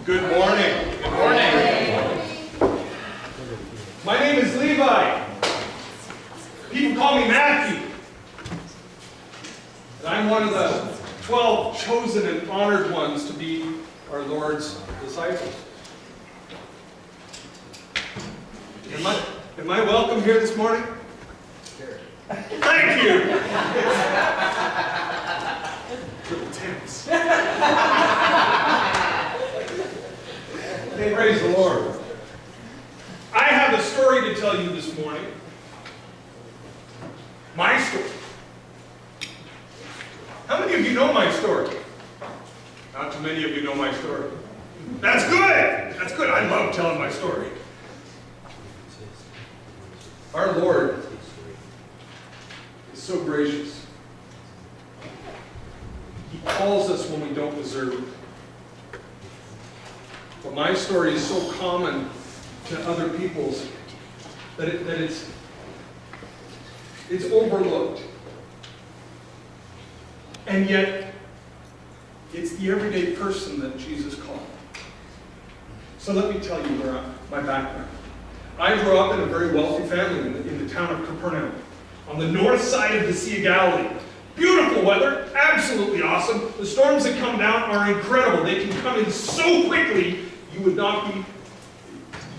Good morning. Good morning. My name is Levi. People call me Matthew. And I'm one of the 12 chosen and honored ones to be our Lord's disciples. Am I welcome here this morning? Thank you. Little tense. Praise the Lord. I have a story to tell you this morning. My story. How many of you know my story? Not too many of you know my story. That's good. That's good. I love telling my story. Our Lord is so gracious. He calls us when we don't deserve it. But my story is so common to other people's that it's overlooked. And yet, it's the everyday person that Jesus called. So let me tell you my background. I grew up in a very wealthy family in the town of Capernaum, on the north side of the Sea of Galilee. Beautiful weather, absolutely awesome. The storms that come down are incredible. They can come in so quickly,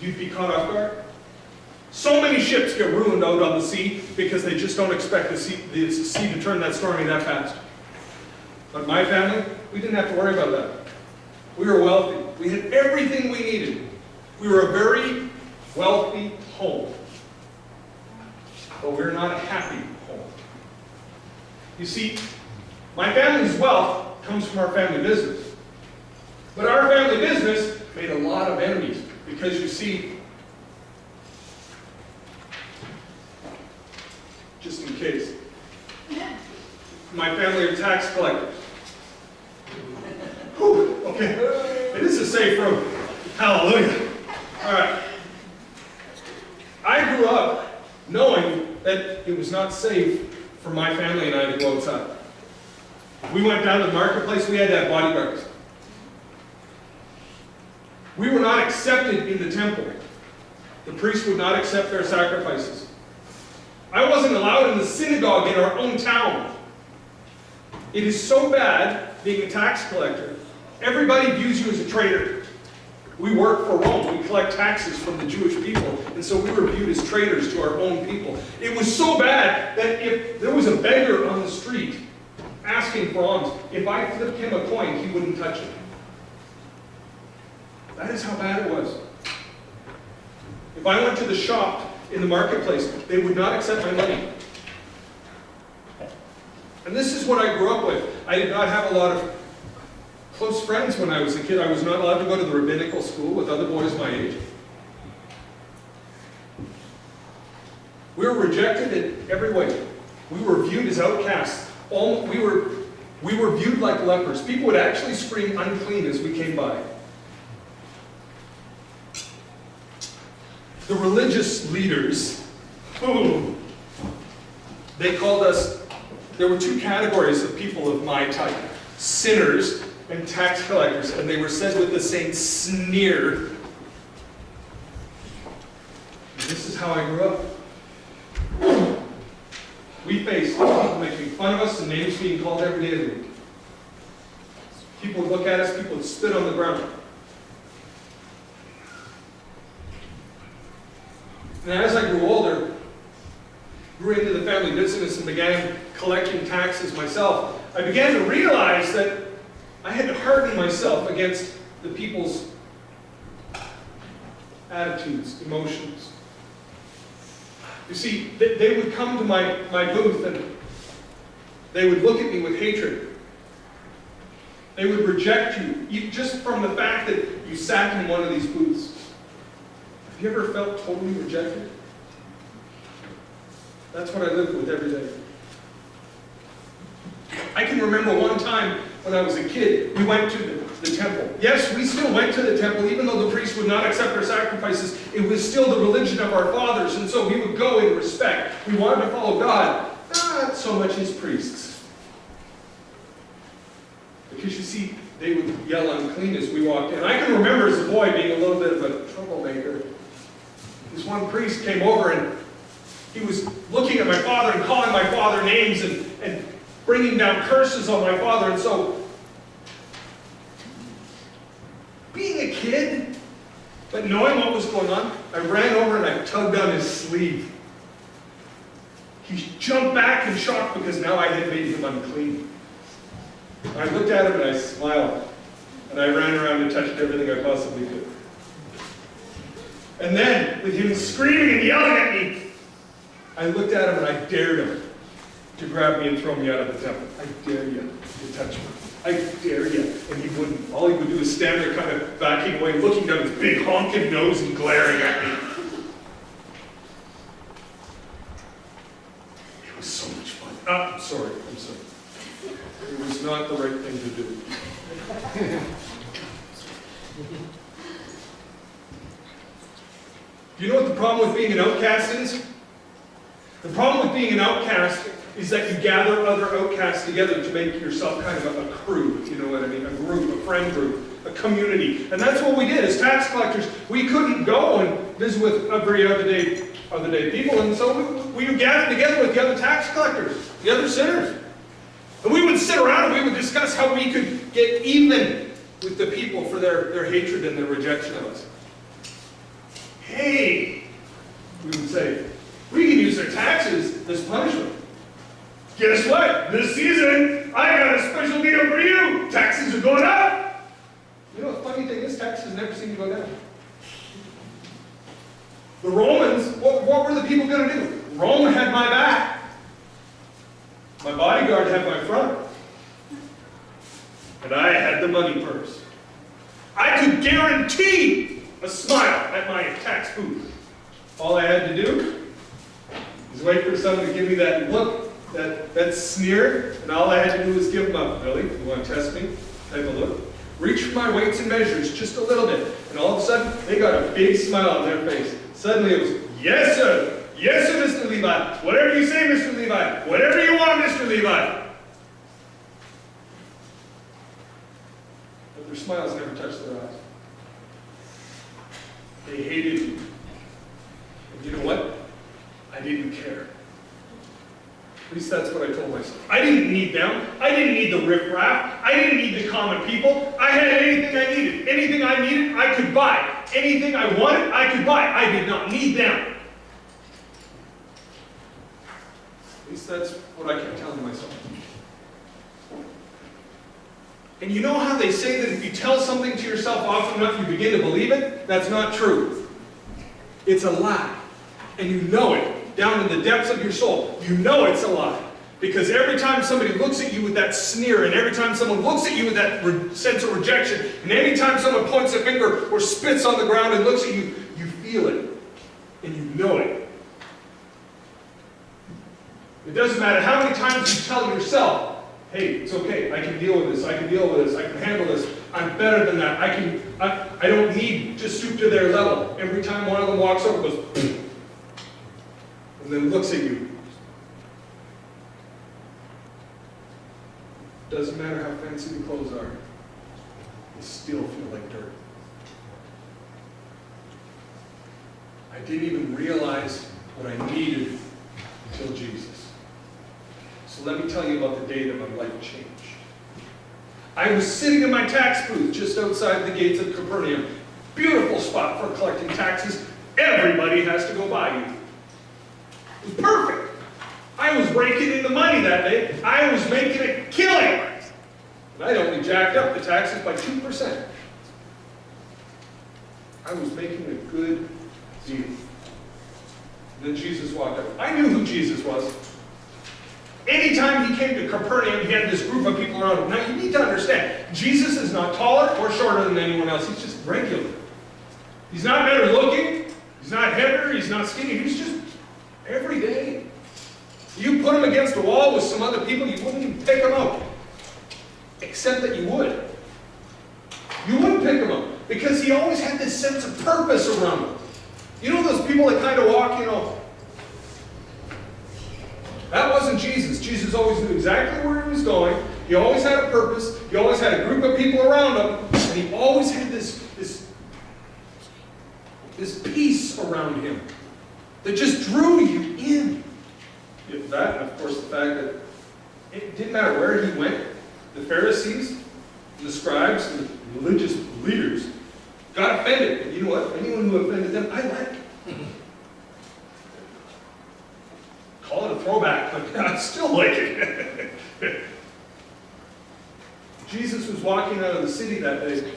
you'd be caught off guard. So many ships get ruined out on the sea because they just don't expect the sea to turn that stormy that fast. But my family, we didn't have to worry about that. We were wealthy. We had everything we needed. We were a very wealthy home. But we're not a happy home. You see, my family's wealth comes from our family business. But our family business made a lot of enemies because, you see, just in case, my family are tax collectors. Whew, okay, it is a safe room. Hallelujah. All right. I grew up knowing that it was not safe for my family and I to go outside. We went down to the marketplace, we had to have bodyguards. We were not accepted in the temple. The priest would not accept their sacrifices. I wasn't allowed in the synagogue in our own town. It is so bad being a tax collector. Everybody views you as a traitor. We work for Rome. We collect taxes from the Jewish people. And so we were viewed as traitors to our own people. It was so bad that if there was a beggar on the street asking for alms, if I flipped him a coin, he wouldn't touch it. That is how bad it was. If I went to the shop in the marketplace, they would not accept my money. And this is what I grew up with. I did not have a lot of close friends when I was a kid. I was not allowed to go to the rabbinical school with other boys my age. We were rejected in every way. We were viewed as outcasts. We were viewed like lepers. People would actually scream unclean as we came by. The religious leaders, they called us, there were two categories of people of my type, sinners and tax collectors, and they were said with the same sneer. This is how I grew up. We faced people making fun of us and names being called every day of the week. People would look at us, people would spit on the ground. And as I grew older, grew into the family business and began collecting taxes myself, I began to realize that I had to harden myself against the people's attitudes, emotions. You see, they would come to my booth and they would look at me with hatred. They would reject you just from the fact that you sat in one of these booths. Have you ever felt totally rejected? That's what I lived with every day. I can remember one time when I was a kid, we went to the temple. Yes, we still went to the temple, even though the priest would not accept our sacrifices. It was still the religion of our fathers, and so we would go in respect. We wanted to follow God, not so much his priests. Because you see, they would yell unclean as we walked in. I can remember as a boy being a little bit of a troublemaker. This one priest came over and he was looking at my father and calling my father names and bringing down curses on my father. And so, being a kid, but knowing what was going on, I ran over and I tugged on his sleeve. He jumped back in shock because now I had made him unclean. I looked at him and I smiled. And I ran around and touched everything I possibly could. And then, with him screaming and yelling at me, I looked at him and I dared him to grab me and throw me out of the temple. I dare you to touch me. I dare you. And he wouldn't. All he would do is stand there kind of backing away, looking down his big honking nose and glaring at me. It was so much fun. I'm sorry. It was not the right thing to do. Do you know what the problem with being an outcast is? The problem with being an outcast is that you gather other outcasts together to make yourself kind of a crew, if you know what I mean, a group, a friend group, a community. And that's what we did as tax collectors. We couldn't go and visit with every other day people, and so we gathered together with the other tax collectors, the other sinners. And we would sit around and we would discuss how we could get even with the people for their hatred and their rejection of us. Hey, we would say, we can use their taxes as punishment. Guess what? This season, I got a special deal for you. Taxes are going up. You know, the funny thing is, taxes never seem to go down. The Romans, what were the people going to do? Rome had my back. My bodyguard had my front. And I had the money purse. I could guarantee a smile at my tax booth. All I had to do was wait for someone to give me that look, that sneer, and all I had to do was give them up. Really? You want to test me? Type of look. Reach for my weights and measures just a little bit. And all of a sudden, they got a big smile on their face. Suddenly it was, yes, sir. Yes, sir, Mr. Levi. Whatever you say, Mr. Levi. Whatever you want, Mr. Levi. But their smiles never touched their eyes. They hated me. And you know what? I didn't care. At least that's what I told myself. I didn't need them. I didn't need the riffraff. I didn't need the common people. I had anything I needed. Anything I needed, I could buy. Anything I wanted, I could buy. I did not need them. At least that's what I kept telling myself. And you know how they say that if you tell something to yourself often enough, you begin to believe it? That's not true. It's a lie. And you know it. Down in the depths of your soul, you know it's a lie. Because every time somebody looks at you with that sneer, and every time someone looks at you with that sense of rejection, and any time someone points a finger or spits on the ground and looks at you, you feel it. And you know it. It doesn't matter how many times you tell yourself, hey, it's okay, I can deal with this, I can deal with this, I can handle this, I'm better than that, I don't need to stoop to their level. Every time one of them walks over, goes, and then looks at you. Doesn't matter how fancy the clothes are, you still feel like dirt. I didn't even realize what I needed until Jesus. So let me tell you about the day that my life changed. I was sitting in my tax booth just outside the gates of Capernaum. Beautiful spot for collecting taxes. Everybody has to go by you. It was perfect. I was raking in the money that day. I was making a killing. And I'd only jacked up the taxes by 2%. I was making a good deal. And then Jesus walked up. I knew who Jesus was. Anytime he came to Capernaum, he had this group of people around him. Now, you need to understand, Jesus is not taller or shorter than anyone else. He's just regular. He's not better looking. He's not heavier. He's not skinny. He's just every day. You put him against a wall with some other people, you wouldn't even pick him up. Except that you would. You wouldn't pick him up. Because he always had this sense of purpose around him. You know those people that kind of walk, that wasn't Jesus. Jesus always knew exactly where he was going. He always had a purpose. He always had a group of people around him. And he always had this peace around him that just drew you in. That, and of course, the fact that it didn't matter where he went, the Pharisees, and the scribes, and the religious leaders got offended. And you know what? Anyone who offended them, I like. Call it a throwback, but I still like it. Jesus was walking out of the city that day.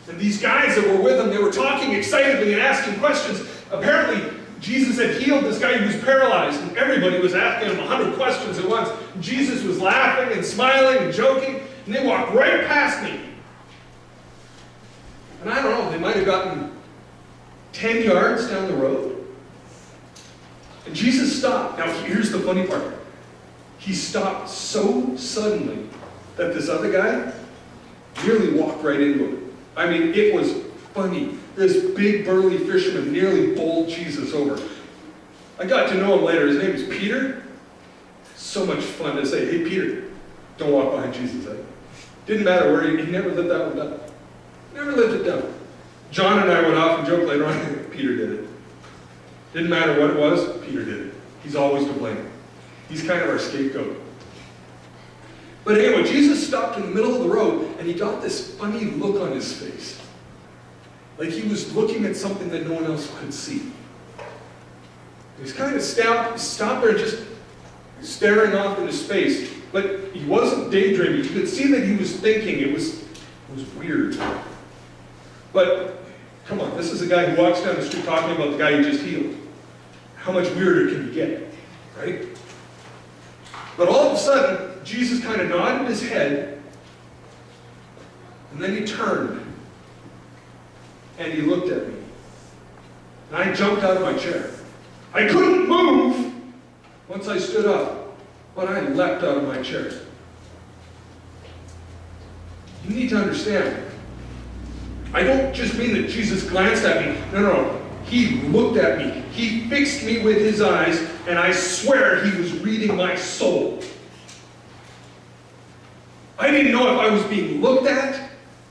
And these guys that were with him, they were talking excitedly and asking questions. Apparently, Jesus had healed this guy who was paralyzed, and everybody was asking him 100 questions at once. Jesus was laughing and smiling and joking, and they walked right past me. And I don't know, they might have gotten 10 yards down the road. And Jesus stopped. Now, here's the funny part. He stopped so suddenly that this other guy nearly walked right into him. I mean, it was funny. This big burly fisherman nearly bowled Jesus over. I got to know him later. His name is Peter. So much fun to say, hey, Peter, don't walk behind Jesus. Didn't matter where he never lived that one down. Never lived it down. John and I went off and joked later on, Peter did it. Didn't matter what it was, Peter did it. He's always to blame. He's kind of our scapegoat. But anyway, Jesus stopped in the middle of the road, and he got this funny look on his face. Like he was looking at something that no one else could see. He was kind of stopped there just staring off into space. But he wasn't daydreaming. You could see that he was thinking. It was weird. But, come on, this is a guy who walks down the street talking about the guy he just healed. How much weirder can you get, right? But all of a sudden, Jesus kind of nodded his head, and then he turned, and he looked at me. And I jumped out of my chair. I couldn't move once I stood up, but I leapt out of my chair. You need to understand, I don't just mean that Jesus glanced at me. No. He looked at me. He fixed me with his eyes, and I swear he was reading my soul. I didn't know if I was being looked at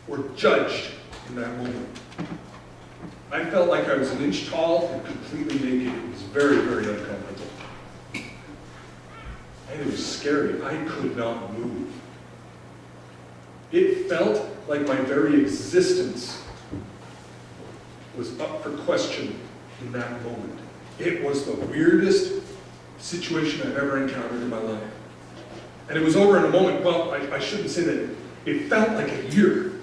or judged in that moment. I felt like I was an inch tall and completely naked. It was very, very uncomfortable. And it was scary. I could not move. It felt like my very existence was up for question in that moment. It was the weirdest situation I've ever encountered in my life. And it was over in a moment. Well, I shouldn't say that. It felt like a year.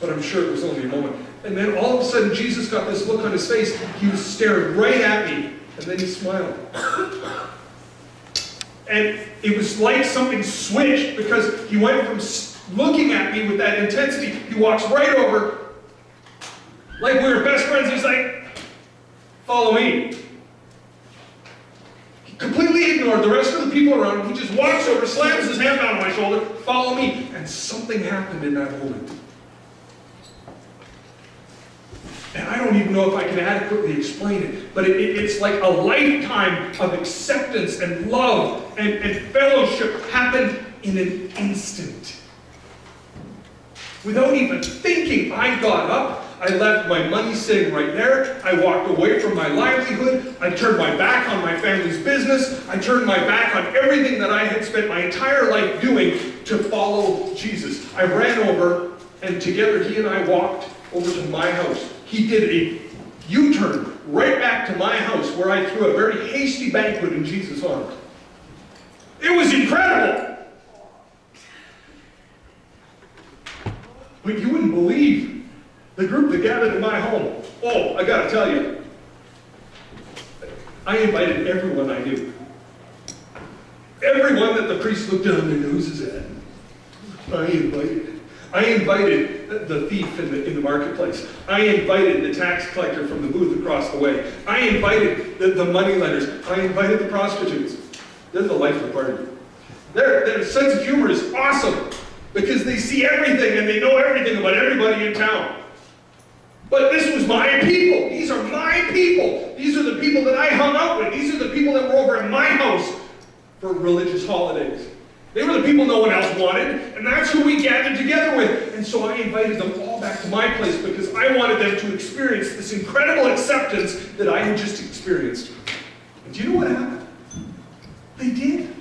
But I'm sure it was only a moment. And then all of a sudden, Jesus got this look on his face. He was staring right at me. And then he smiled. And it was like something switched, because he went from looking at me with that intensity. He walks right over, like we were best friends. He's like, follow me. He completely ignored the rest of the people around him. He just walks over, slams his hand on my shoulder, follow me. And something happened in that moment. And I don't even know if I can adequately explain it, but it's like a lifetime of acceptance and love and fellowship happened in an instant. Without even thinking, I got up, I left my money sitting right there, I walked away from my livelihood, I turned my back on my family's business, I turned my back on everything that I had spent my entire life doing to follow Jesus. I ran over, and together he and I walked over to my house. He did a U-turn right back to my house, where I threw a very hasty banquet in Jesus' arms. It was incredible! But you wouldn't believe the group that gathered in my home. Oh, I gotta tell you, I invited everyone I knew. Everyone that the priest looked down their noses at. I invited the thief in the marketplace. I invited the tax collector from the booth across the way. I invited the money lenders. I invited the prostitutes. They're the life of the party. Their sense of humor is awesome, because they see everything and they know everything about everybody in town. But this was my people. These are my people. These are the people that I hung out with. These are the people that were over at my house. for religious holidays. They were the people no one else wanted, and that's who we gathered together with. And so I invited them all back to my place because I wanted them to experience this incredible acceptance that I had just experienced. And do you know what happened? They did.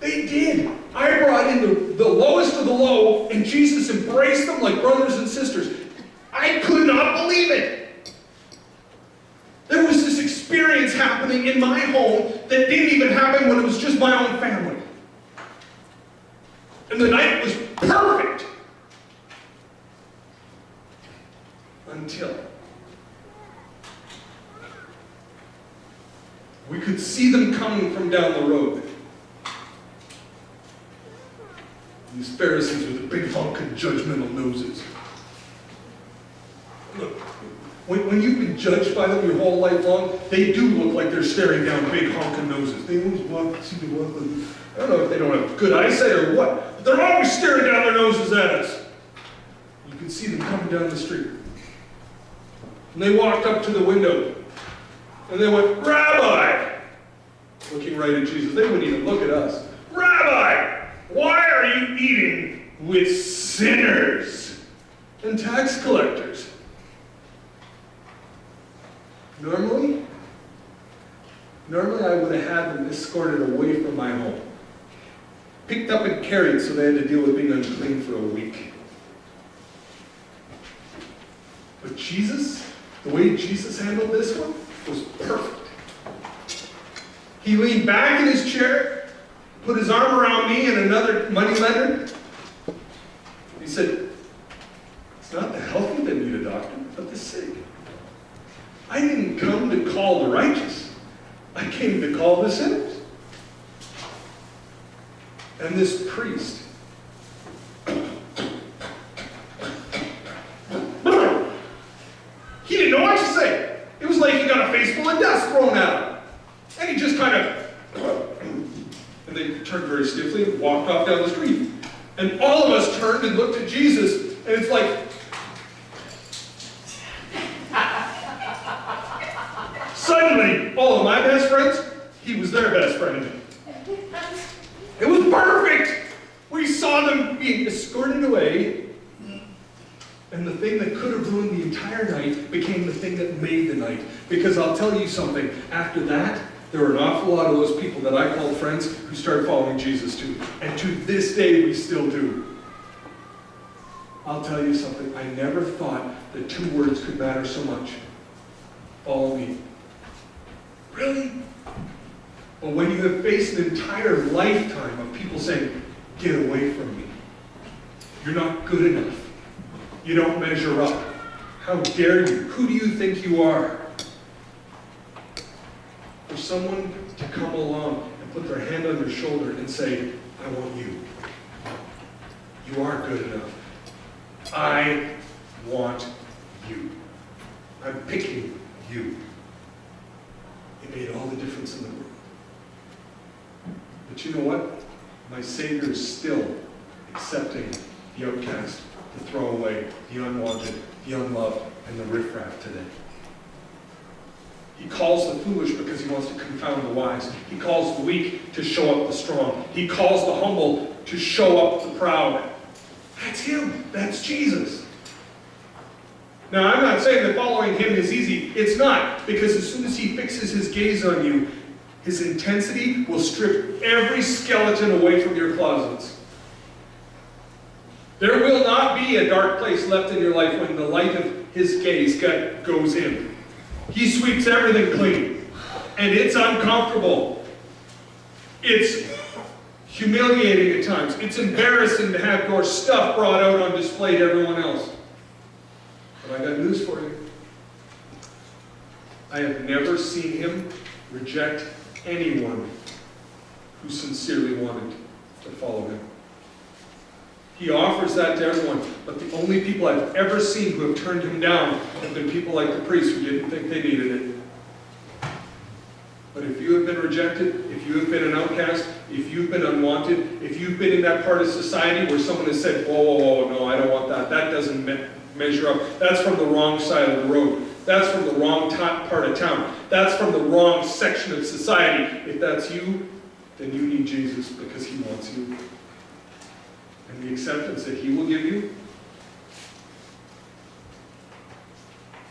They did. I brought in the lowest of the low, and Jesus embraced them like brothers and sisters. I could not believe it. There was this experience happening in my home that didn't even happen when it was just my own family. And the night was perfect. Until we could see them coming from down the road. These Pharisees with the big honking judgmental noses. Look, when you've been judged by them your whole life long, they do look like they're staring down big honking noses. They always walk, see the walk. I don't know if they don't have good eyesight or what, but they're always staring down their noses at us. You can see them coming down the street. And they walked up to the window, and they went, "Rabbi!" Looking right at Jesus. They wouldn't even look at us. "Rabbi, why are you eating with sinners and tax collectors?" Normally I would have had them escorted away from my home. Picked up and carried so they had to deal with being unclean for a week. But Jesus, the way Jesus handled this one was perfect. He leaned back in his chair, put his arm around me and another moneylender. He said, "It's not the healthy that need a doctor, but the sick. I didn't come to call the righteous. I came to call the sinners." And this priest, he didn't know what to say. It was like he got a face full of dust thrown at him. And he just kind of, and they turned very stiffly and walked off down the street. And all of us turned and looked at Jesus, and it's like, suddenly, all of my best friends, he was their best friend. It was perfect. We saw them being escorted away, and the thing that could have ruined the entire night became the thing that made the night. Because I'll tell you something, after that, there were an awful lot of those people that I called friends who started following Jesus too. And to this day, we still do. I'll tell you something, I never thought that 2 words could matter so much. Follow me. Really? But when you have faced an entire lifetime of people saying, "Get away from me. You're not good enough. You don't measure up. How dare you? Who do you think you are?" For someone to come along and put their hand on your shoulder and say, "I want you. You are good enough. I want you. I'm picking you." It made all the difference in the world. But you know what? My Savior is still accepting the outcast, the throwaway, the unwanted, the unloved, and the riffraff today. He calls the foolish because he wants to confound the wise. He calls the weak to show up the strong. He calls the humble to show up the proud. That's him. That's Jesus. Now, I'm not saying that following him is easy. It's not, because as soon as he fixes his gaze on you, his intensity will strip every skeleton away from your closets. There will not be a dark place left in your life when the light of his gaze goes in. He sweeps everything clean, and it's uncomfortable. It's humiliating at times. It's embarrassing to have your stuff brought out on display to everyone else. But I got news for you. I have never seen him reject anyone who sincerely wanted to follow him. He offers that to everyone, but the only people I've ever seen who have turned him down have been people like the priest who didn't think they needed it. But if you have been rejected, if you have been an outcast, if you've been unwanted, if you've been in that part of society where someone has said, whoa, no, I don't want that, that doesn't measure up, that's from the wrong side of the road, That's from the wrong part of town. That's from the wrong section of society. If that's you, then you need Jesus because he wants you. And the acceptance that he will give you,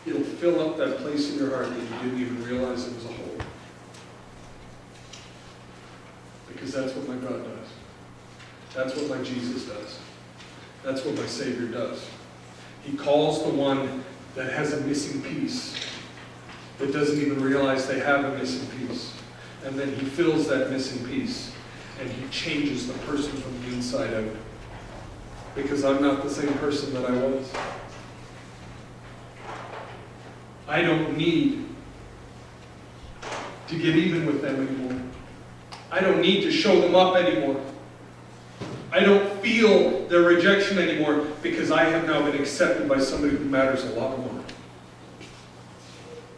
it'll fill up that place in your heart that you didn't even realize it was a hole. Because that's what my God does. That's what my Jesus does. That's what my Savior does. He calls the one that has a missing piece, that doesn't even realize they have a missing piece. And then he fills that missing piece, and he changes the person from the inside out. Because I'm not the same person that I was. I don't need to get even with them anymore. I don't need to show them up anymore. I don't feel their rejection anymore because I have now been accepted by somebody who matters a lot more.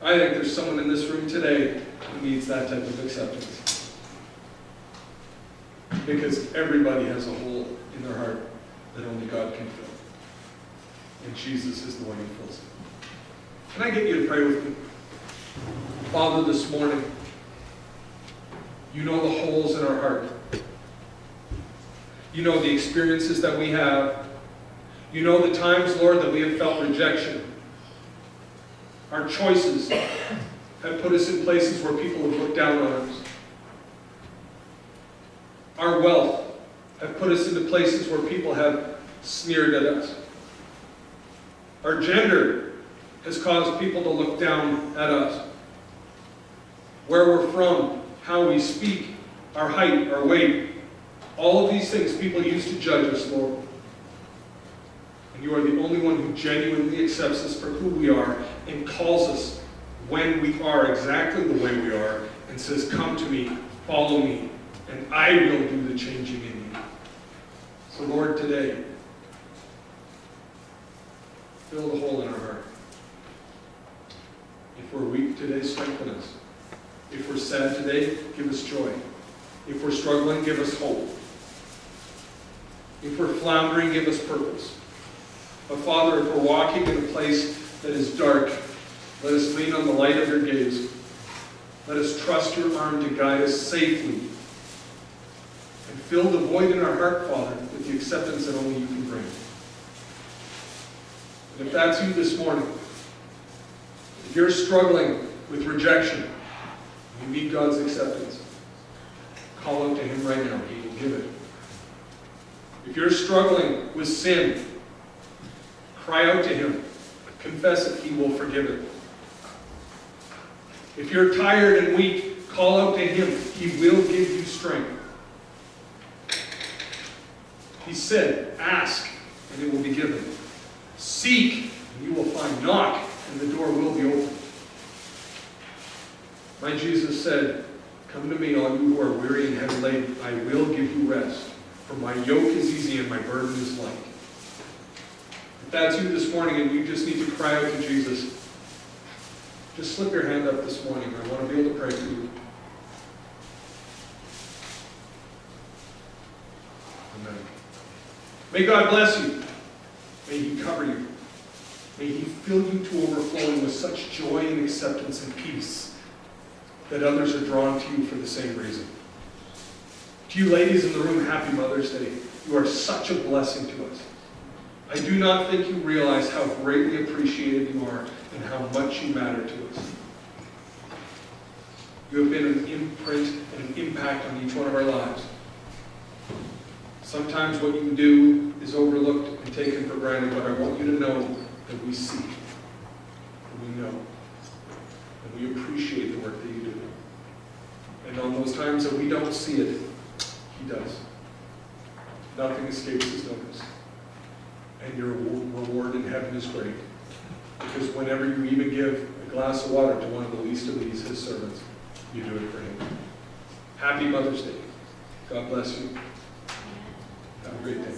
I think there's someone in this room today who needs that type of acceptance. Because everybody has a hole in their heart that only God can fill. And Jesus is the one who fills it. Can I get you to pray with me? Father, this morning, you know the holes in our heart. You know the experiences that we have. You know the times, Lord, that we have felt rejection. Our choices have put us in places where people have looked down on us. Our wealth have put us into places where people have sneered at us. Our gender has caused people to look down at us. Where we're from, how we speak, our height, our weight, all of these things people use to judge us, Lord. And you are the only one who genuinely accepts us for who we are and calls us when we are exactly the way we are and says, come to me, follow me, and I will do the changing in you. So Lord, today, fill the hole in our heart. If we're weak today, strengthen us. If we're sad today, give us joy. If we're struggling, give us hope. If we're floundering, give us purpose. But Father, if we're walking in a place that is dark, let us lean on the light of your gaze. Let us trust your arm to guide us safely. And fill the void in our heart, Father, with the acceptance that only you can bring. And if that's you this morning, if you're struggling with rejection, you need God's acceptance, call out to him right now. He will give it. If you're struggling with sin, cry out to him. Confess it. He will forgive it. If you're tired and weak, call out to him. He will give you strength. He said, ask, and it will be given. Seek, and you will find. Knock, and the door will be opened. My Jesus said, come to me, all you who are weary and heavy laden. I will give you rest. For my yoke is easy and my burden is light. If that's you this morning and you just need to cry out to Jesus, just slip your hand up this morning. I want to be able to pray for you. Amen. May God bless you. May he cover you. May he fill you to overflowing with such joy and acceptance and peace that others are drawn to you for the same reason. To you ladies in the room, happy Mother's Day. You are such a blessing to us. I do not think you realize how greatly appreciated you are and how much you matter to us. You have been an imprint and an impact on each one of our lives. Sometimes what you do is overlooked and taken for granted, but I want you to know that we see, and we know, and we appreciate the work that you do. And on those times that we don't see it, he does. Nothing escapes his notice. And your reward in heaven is great. Because whenever you even give a glass of water to one of the least of these, his servants, you do it for him. Happy Mother's Day. God bless you. Have a great day.